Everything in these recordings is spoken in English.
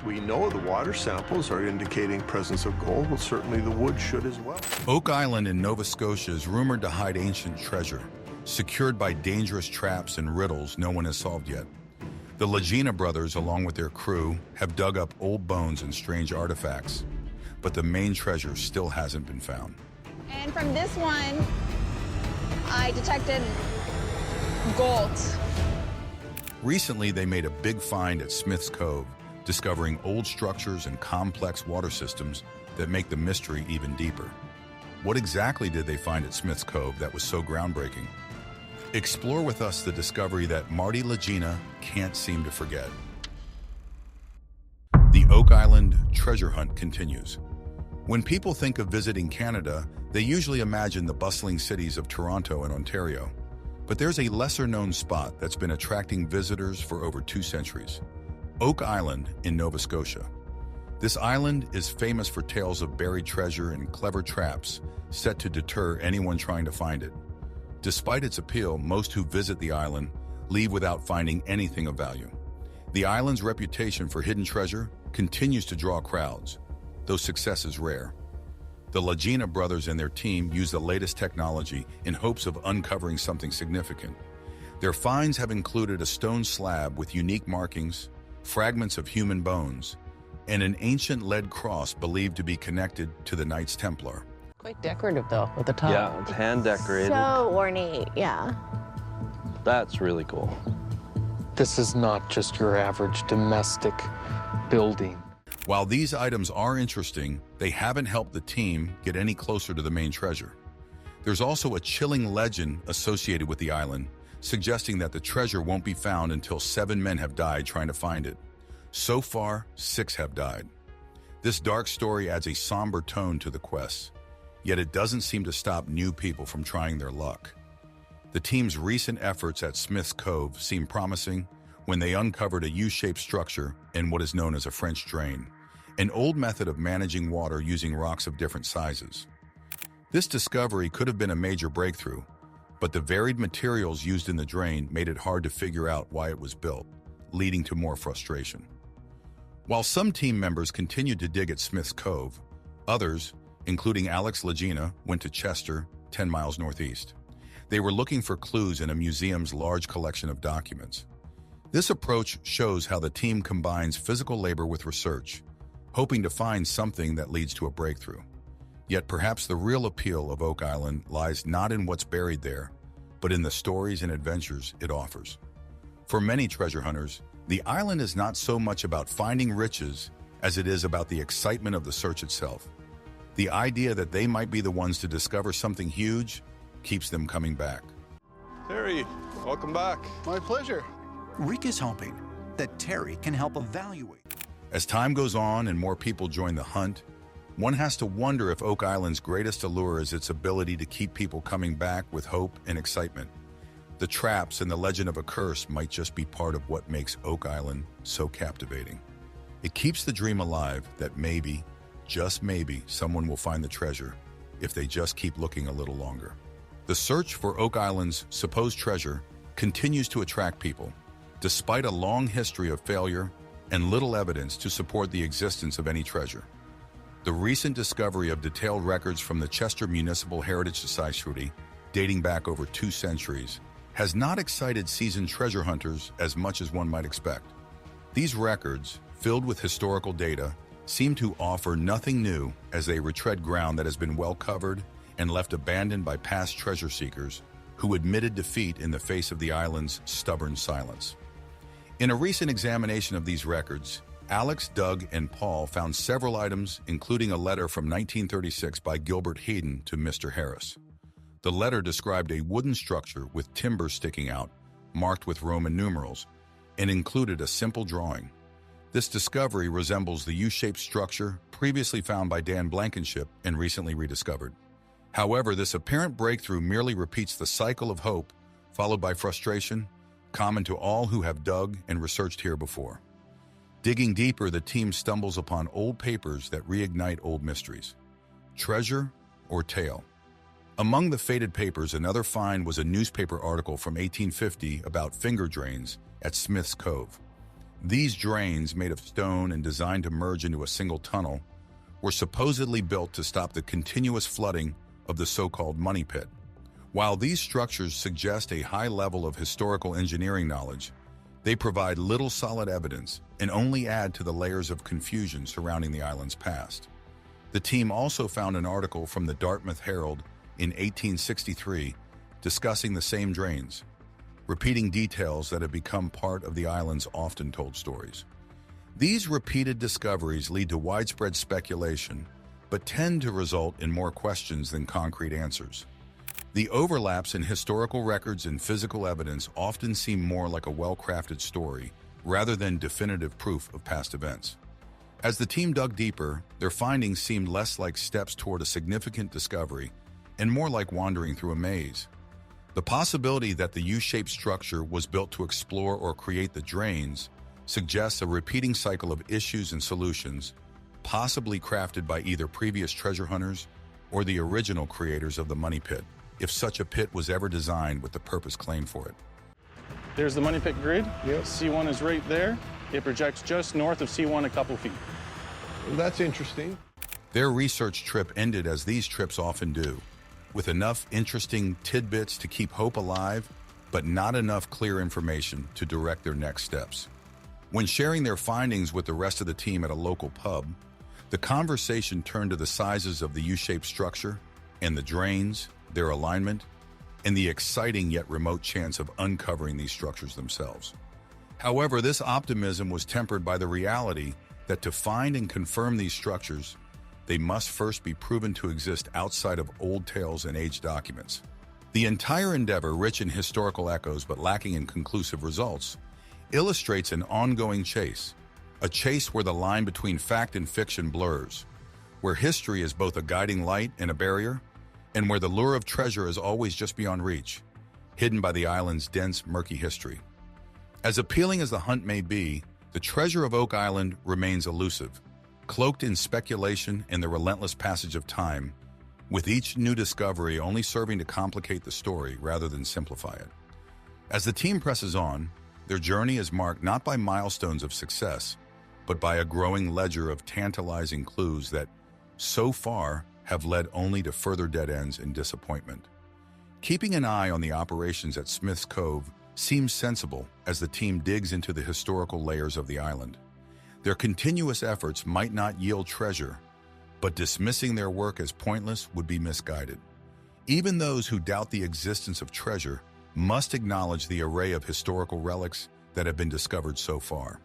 We know the water samples are indicating presence of gold, but certainly the wood should as well. Oak Island in Nova Scotia is rumored to hide ancient treasure, secured by dangerous traps and riddles no one has solved yet. The Lagina brothers, along with their crew, have dug up old bones and strange artifacts, but the main treasure still hasn't been found. And from this one, I detected gold. Recently, they made a big find at Smith's Cove, discovering old structures and complex water systems that make the mystery even deeper. What exactly did they find at Smith's Cove that was so groundbreaking? Explore with us the discovery that Marty Lagina can't seem to forget. The Oak Island treasure hunt continues. When people think of visiting Canada, they usually imagine the bustling cities of Toronto and Ontario. But there's a lesser-known spot that's been attracting visitors for over 2 centuries. Oak Island in Nova Scotia. This island is famous for tales of buried treasure and clever traps set to deter anyone trying to find it. Despite its appeal, most who visit the island leave without finding anything of value. The island's reputation for hidden treasure continues to draw crowds, though success is rare. The Lagina brothers and their team use the latest technology in hopes of uncovering something significant. Their finds have included a stone slab with unique markings, fragments of human bones, and an ancient lead cross believed to be connected to the Knights Templar. Quite decorative, though, with the top. Yeah, it's hand-decorated. So ornate, yeah. That's really cool. This is not just your average domestic building. While these items are interesting, they haven't helped the team get any closer to the main treasure. There's also a chilling legend associated with the island, suggesting that the treasure won't be found until 7 men have died trying to find it. So far, 6 have died. This dark story adds a somber tone to the quest, yet it doesn't seem to stop new people from trying their luck. The team's recent efforts at Smith's Cove seem promising when they uncovered a U-shaped structure in what is known as a French drain, an old method of managing water using rocks of different sizes. This discovery could have been a major breakthrough, but the varied materials used in the drain made it hard to figure out why it was built, leading to more frustration. While some team members continued to dig at Smith's Cove, others, including Alex Lagina, went to Chester, 10 miles northeast. They were looking for clues in a museum's large collection of documents. This approach shows how the team combines physical labor with research, hoping to find something that leads to a breakthrough. Yet perhaps the real appeal of Oak Island lies not in what's buried there, but in the stories and adventures it offers. For many treasure hunters, the island is not so much about finding riches as it is about the excitement of the search itself. The idea that they might be the ones to discover something huge keeps them coming back. Terry, welcome back. My pleasure. Rick is hoping that Terry can help evaluate. As time goes on and more people join the hunt, one has to wonder if Oak Island's greatest allure is its ability to keep people coming back with hope and excitement. The traps and the legend of a curse might just be part of what makes Oak Island so captivating. It keeps the dream alive that maybe, just maybe, someone will find the treasure if they just keep looking a little longer. The search for Oak Island's supposed treasure continues to attract people, despite a long history of failure and little evidence to support the existence of any treasure. The recent discovery of detailed records from the Chester Municipal Heritage Society, dating back over 2 centuries, has not excited seasoned treasure hunters as much as one might expect. These records, filled with historical data, seem to offer nothing new as they retread ground that has been well covered and left abandoned by past treasure seekers who admitted defeat in the face of the island's stubborn silence. In a recent examination of these records, Alex, Doug, and Paul found several items, including a letter from 1936 by Gilbert Hayden to Mr. Harris. The letter described a wooden structure with timbers sticking out, marked with Roman numerals, and included a simple drawing. This discovery resembles the U-shaped structure previously found by Dan Blankenship and recently rediscovered. However, this apparent breakthrough merely repeats the cycle of hope, followed by frustration, common to all who have dug and researched here before. Digging deeper, the team stumbles upon old papers that reignite old mysteries. Treasure or tale? Among the faded papers, another find was a newspaper article from 1850 about finger drains at Smith's Cove. These drains, made of stone and designed to merge into a single tunnel, were supposedly built to stop the continuous flooding of the so-called money pit. While these structures suggest a high level of historical engineering knowledge, they provide little solid evidence and only add to the layers of confusion surrounding the island's past. The team also found an article from the Dartmouth Herald in 1863 discussing the same drains, repeating details that have become part of the island's often-told stories. These repeated discoveries lead to widespread speculation, but tend to result in more questions than concrete answers. The overlaps in historical records and physical evidence often seem more like a well-crafted story rather than definitive proof of past events. As the team dug deeper, their findings seemed less like steps toward a significant discovery and more like wandering through a maze. The possibility that the U-shaped structure was built to explore or create the drains suggests a repeating cycle of issues and solutions, possibly crafted by either previous treasure hunters or the original creators of the money pit, if such a pit was ever designed with the purpose claimed for it. There's the money pit grid. Yep. C1 is right there. It projects just north of C1 a couple feet. That's interesting. Their research trip ended as these trips often do, with enough interesting tidbits to keep hope alive, but not enough clear information to direct their next steps. When sharing their findings with the rest of the team at a local pub, the conversation turned to the sizes of the U-shaped structure and the drains, their alignment, and the exciting yet remote chance of uncovering these structures themselves. However, this optimism was tempered by the reality that to find and confirm these structures, they must first be proven to exist outside of old tales and aged documents. The entire endeavor, rich in historical echoes but lacking in conclusive results, illustrates an ongoing chase, a chase where the line between fact and fiction blurs, where history is both a guiding light and a barrier, and where the lure of treasure is always just beyond reach, hidden by the island's dense, murky history. As appealing as the hunt may be, the treasure of Oak Island remains elusive, cloaked in speculation and the relentless passage of time, with each new discovery only serving to complicate the story rather than simplify it. As the team presses on, their journey is marked not by milestones of success, but by a growing ledger of tantalizing clues that, so far, have led only to further dead ends and disappointment. Keeping an eye on the operations at Smith's Cove seems sensible as the team digs into the historical layers of the island. Their continuous efforts might not yield treasure, but dismissing their work as pointless would be misguided. Even those who doubt the existence of treasure must acknowledge the array of historical relics that have been discovered so far.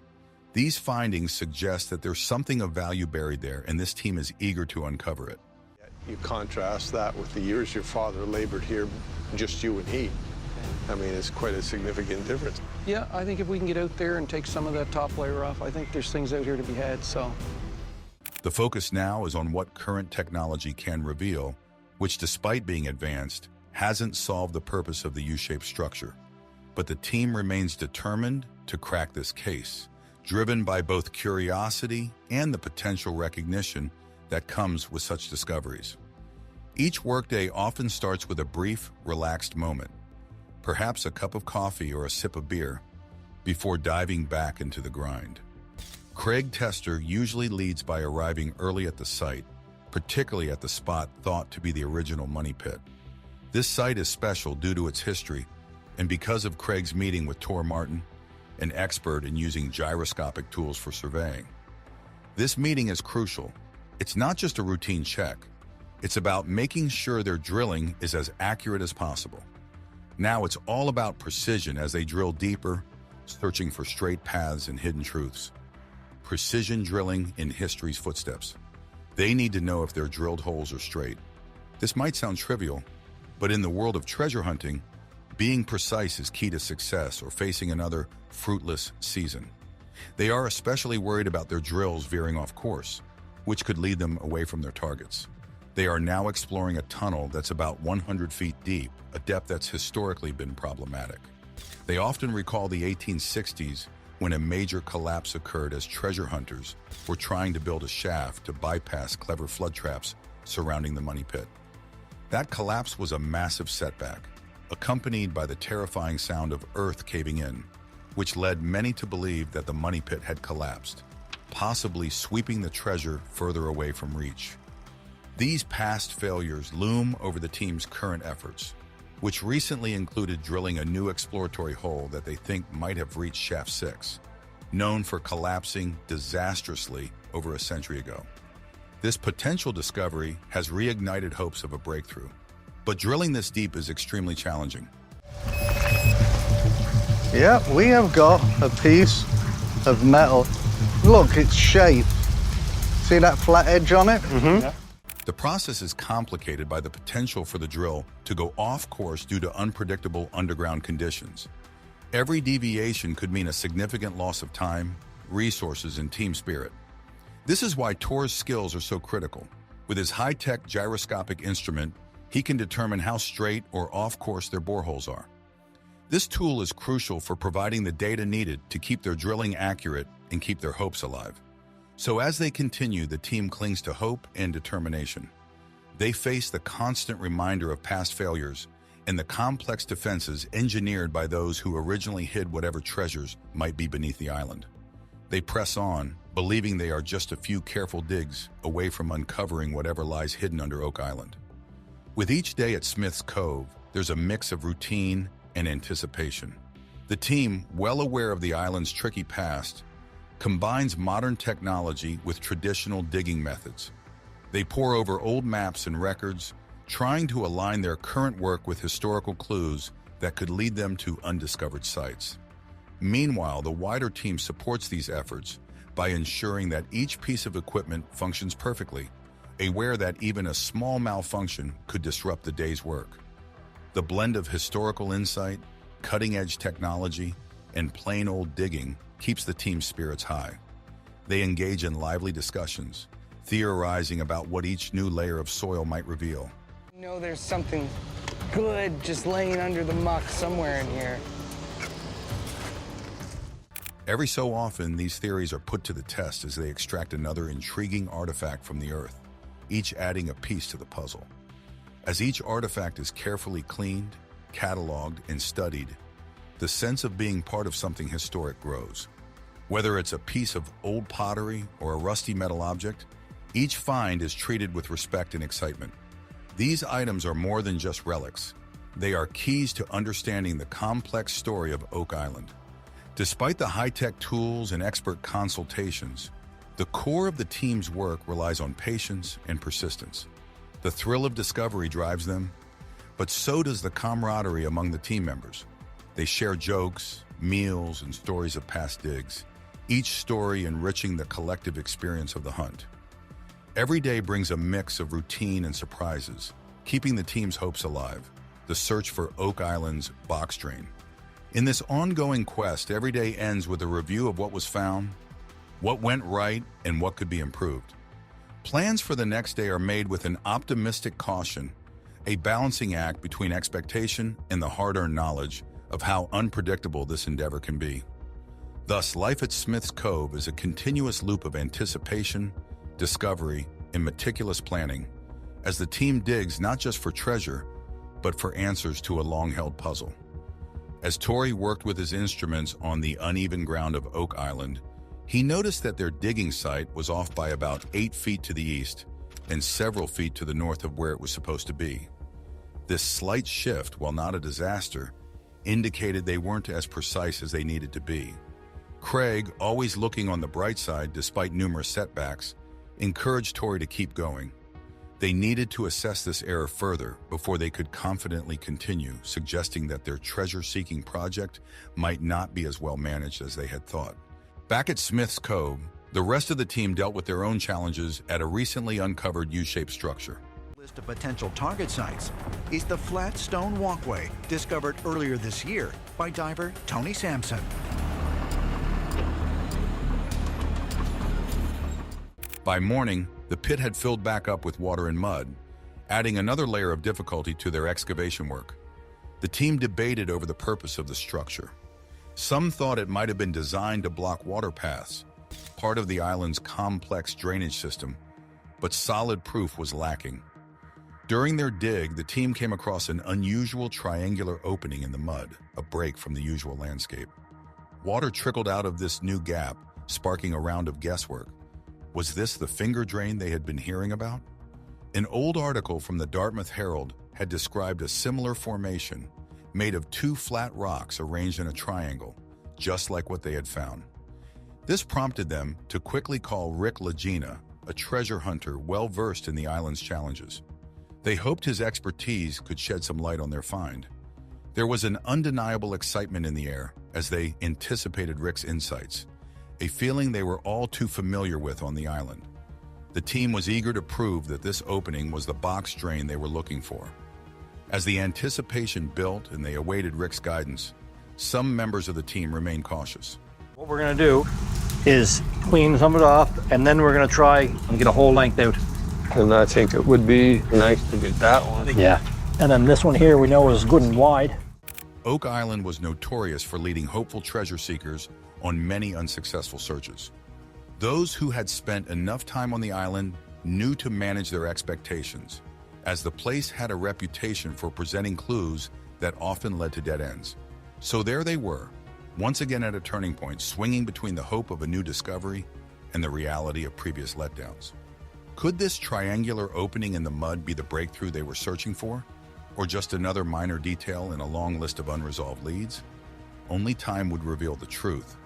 These findings suggest that there's something of value buried there, and this team is eager to uncover it. You contrast that with the years your father labored here, just you and he. I mean, it's quite a significant difference. Yeah, I think if we can get out there and take some of that top layer off, I think there's things out here to be had, so. The focus now is on what current technology can reveal, which, despite being advanced, hasn't solved the purpose of the U-shaped structure. But the team remains determined to crack this case, driven by both curiosity and the potential recognition that comes with such discoveries. Each workday often starts with a brief, relaxed moment, perhaps a cup of coffee or a sip of beer, before diving back into the grind. Craig Tester usually leads by arriving early at the site, particularly at the spot thought to be the original money pit. This site is special due to its history, and because of Craig's meeting with Tor Martin, an expert in using gyroscopic tools for surveying. This meeting is crucial. It's not just a routine check. It's about making sure their drilling is as accurate as possible. Now it's all about precision as they drill deeper, searching for straight paths and hidden truths. Precision drilling in history's footsteps. They need to know if their drilled holes are straight. This might sound trivial, but in the world of treasure hunting, being precise is key to success or facing another fruitless season. They are especially worried about their drills veering off course, which could lead them away from their targets. They are now exploring a tunnel that's about 100 feet deep, a depth that's historically been problematic. They often recall the 1860s when a major collapse occurred as treasure hunters were trying to build a shaft to bypass clever flood traps surrounding the money pit. That collapse was a massive setback, accompanied by the terrifying sound of earth caving in, which led many to believe that the money pit had collapsed, possibly sweeping the treasure further away from reach. These past failures loom over the team's current efforts, which recently included drilling a new exploratory hole that they think might have reached Shaft 6, known for collapsing disastrously over a century ago. This potential discovery has reignited hopes of a breakthrough, but drilling this deep is extremely challenging. Yeah, we have got a piece of metal. Look, it's shaped. See that flat edge on it? Mm-hmm. Yeah. The process is complicated by the potential for the drill to go off course due to unpredictable underground conditions. Every deviation could mean a significant loss of time, resources, and team spirit. This is why Tor's skills are so critical. With his high-tech gyroscopic instrument, he can determine how straight or off course their boreholes are. This tool is crucial for providing the data needed to keep their drilling accurate and keep their hopes alive. So as they continue, the team clings to hope and determination. They face the constant reminder of past failures and the complex defenses engineered by those who originally hid whatever treasures might be beneath the island. They press on, believing they are just a few careful digs away from uncovering whatever lies hidden under Oak Island. With each day at Smith's Cove, there's a mix of routine and anticipation. The team, well aware of the island's tricky past, combines modern technology with traditional digging methods. They pore over old maps and records, trying to align their current work with historical clues that could lead them to undiscovered sites. Meanwhile, the wider team supports these efforts by ensuring that each piece of equipment functions perfectly, aware that even a small malfunction could disrupt the day's work. The blend of historical insight, cutting-edge technology, and plain old digging keeps the team's spirits high. They engage in lively discussions, theorizing about what each new layer of soil might reveal. You know there's something good just laying under the muck somewhere in here. Every so often, these theories are put to the test as they extract another intriguing artifact from the earth, each adding a piece to the puzzle. As each artifact is carefully cleaned, cataloged, and studied, the sense of being part of something historic grows. Whether it's a piece of old pottery or a rusty metal object, each find is treated with respect and excitement. These items are more than just relics. They are keys to understanding the complex story of Oak Island. Despite the high-tech tools and expert consultations, the core of the team's work relies on patience and persistence. The thrill of discovery drives them, but so does the camaraderie among the team members. They share jokes, meals, and stories of past digs, each story enriching the collective experience of the hunt. Every day brings a mix of routine and surprises, keeping the team's hopes alive, the search for Oak Island's box drain. In this ongoing quest, every day ends with a review of what was found, what went right, and what could be improved. Plans for the next day are made with an optimistic caution, a balancing act between expectation and the hard-earned knowledge of how unpredictable this endeavor can be. Thus, life at Smith's Cove is a continuous loop of anticipation, discovery, and meticulous planning, as the team digs not just for treasure, but for answers to a long-held puzzle. As Tori worked with his instruments on the uneven ground of Oak Island, he noticed that their digging site was off by about 8 feet to the east and several feet to the north of where it was supposed to be. This slight shift, while not a disaster, indicated they weren't as precise as they needed to be. Craig, always looking on the bright side despite numerous setbacks, encouraged Tori to keep going. They needed to assess this error further before they could confidently continue, suggesting that their treasure-seeking project might not be as well managed as they had thought. Back at Smith's Cove, the rest of the team dealt with their own challenges at a recently uncovered U-shaped structure. List of potential target sites is the flat stone walkway discovered earlier this year by diver Tony Sampson. By morning, the pit had filled back up with water and mud, adding another layer of difficulty to their excavation work. The team debated over the purpose of the structure. Some thought it might have been designed to block water paths, part of the island's complex drainage system, but solid proof was lacking. During their dig, the team came across an unusual triangular opening in the mud, a break from the usual landscape. Water trickled out of this new gap, sparking a round of guesswork. Was this the finger drain they had been hearing about? An old article from the Dartmouth Herald had described a similar formation made of two flat rocks arranged in a triangle, just like what they had found. This prompted them to quickly call Rick Lagina, a treasure hunter well-versed in the island's challenges. They hoped his expertise could shed some light on their find. There was an undeniable excitement in the air as they anticipated Rick's insights, a feeling they were all too familiar with on the island. The team was eager to prove that this opening was the box drain they were looking for. As the anticipation built and they awaited Rick's guidance, some members of the team remained cautious. What we're going to do is clean some of it off, and then we're going to try and get a whole length out. And I think it would be nice to get that one. Yeah. And then this one here we know is good and wide. Oak Island was notorious for leading hopeful treasure seekers on many unsuccessful searches. Those who had spent enough time on the island knew to manage their expectations, as the place had a reputation for presenting clues that often led to dead ends. So there they were, once again at a turning point, swinging between the hope of a new discovery and the reality of previous letdowns. Could this triangular opening in the mud be the breakthrough they were searching for? Or just another minor detail in a long list of unresolved leads? Only time would reveal the truth.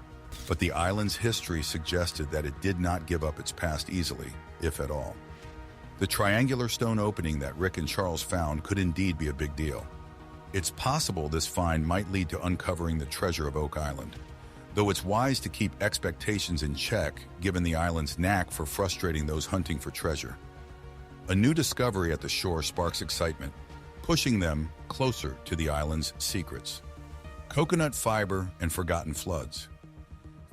But the island's history suggested that it did not give up its past easily, if at all. The triangular stone opening that Rick and Charles found could indeed be a big deal. It's possible this find might lead to uncovering the treasure of Oak Island, though it's wise to keep expectations in check given the island's knack for frustrating those hunting for treasure. A new discovery at the shore sparks excitement, pushing them closer to the island's secrets. Coconut fiber and forgotten floods.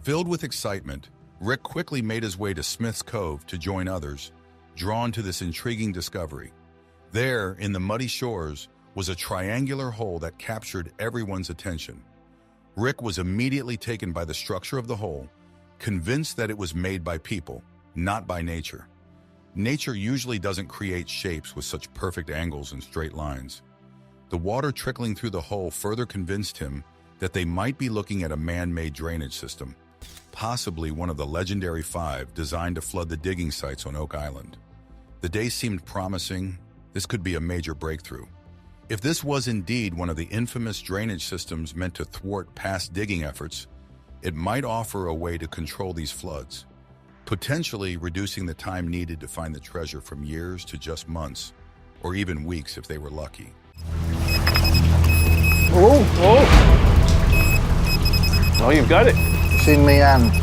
Filled with excitement, Rick quickly made his way to Smith's Cove to join others, drawn to this intriguing discovery. There, in the muddy shores, was a triangular hole that captured everyone's attention. Rick was immediately taken by the structure of the hole, convinced that it was made by people, not by nature. Nature usually doesn't create shapes with such perfect angles and straight lines. The water trickling through the hole further convinced him that they might be looking at a man-made drainage system, possibly one of the legendary 5 designed to flood the digging sites on Oak Island. The day seemed promising. This could be a major breakthrough. If this was indeed one of the infamous drainage systems meant to thwart past digging efforts, it might offer a way to control these floods, potentially reducing the time needed to find the treasure from years to just months, or even weeks if they were lucky. Oh, you've got it. It's in me hand.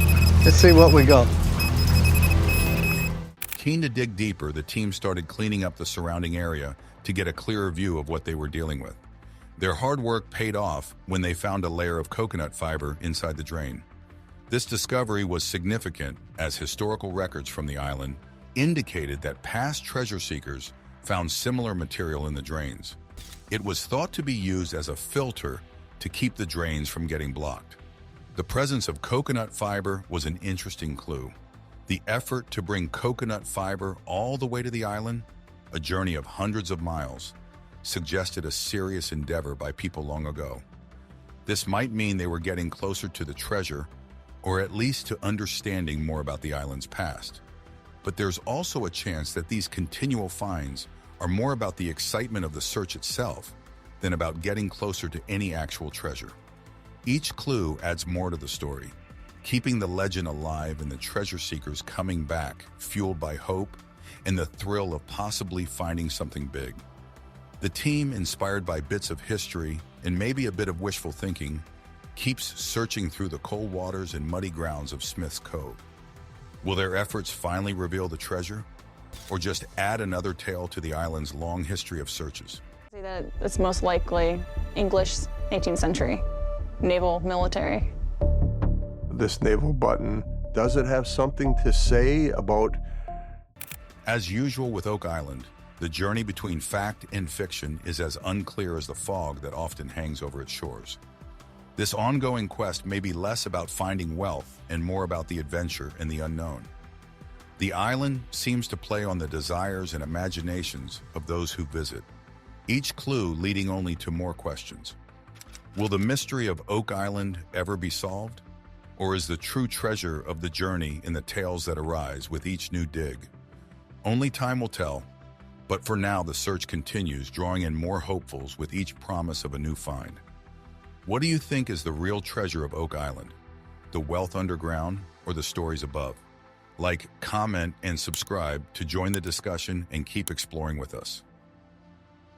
Let's see what we got. Keen to dig deeper, the team started cleaning up the surrounding area to get a clearer view of what they were dealing with. Their hard work paid off when they found a layer of coconut fiber inside the drain. This discovery was significant as historical records from the island indicated that past treasure seekers found similar material in the drains. It was thought to be used as a filter to keep the drains from getting blocked. The presence of coconut fiber was an interesting clue. The effort to bring coconut fiber all the way to the island, a journey of hundreds of miles, suggested a serious endeavor by people long ago. This might mean they were getting closer to the treasure, or at least to understanding more about the island's past. But there's also a chance that these continual finds are more about the excitement of the search itself than about getting closer to any actual treasure. Each clue adds more to the story, keeping the legend alive and the treasure seekers coming back, fueled by hope and the thrill of possibly finding something big. The team, inspired by bits of history and maybe a bit of wishful thinking, keeps searching through the cold waters and muddy grounds of Smith's Cove. Will their efforts finally reveal the treasure, or just add another tale to the island's long history of searches? I say that it's most likely English 18th century, naval, military. This naval button, does it have something to say about... As usual with Oak Island, the journey between fact and fiction is as unclear as the fog that often hangs over its shores. This ongoing quest may be less about finding wealth and more about the adventure and the unknown. The island seems to play on the desires and imaginations of those who visit, each clue leading only to more questions. Will the mystery of Oak Island ever be solved? Or is the true treasure of the journey in the tales that arise with each new dig? Only time will tell, but for now the search continues, drawing in more hopefuls with each promise of a new find. What do you think is the real treasure of Oak Island? The wealth underground or the stories above? Like, comment, and subscribe to join the discussion and keep exploring with us.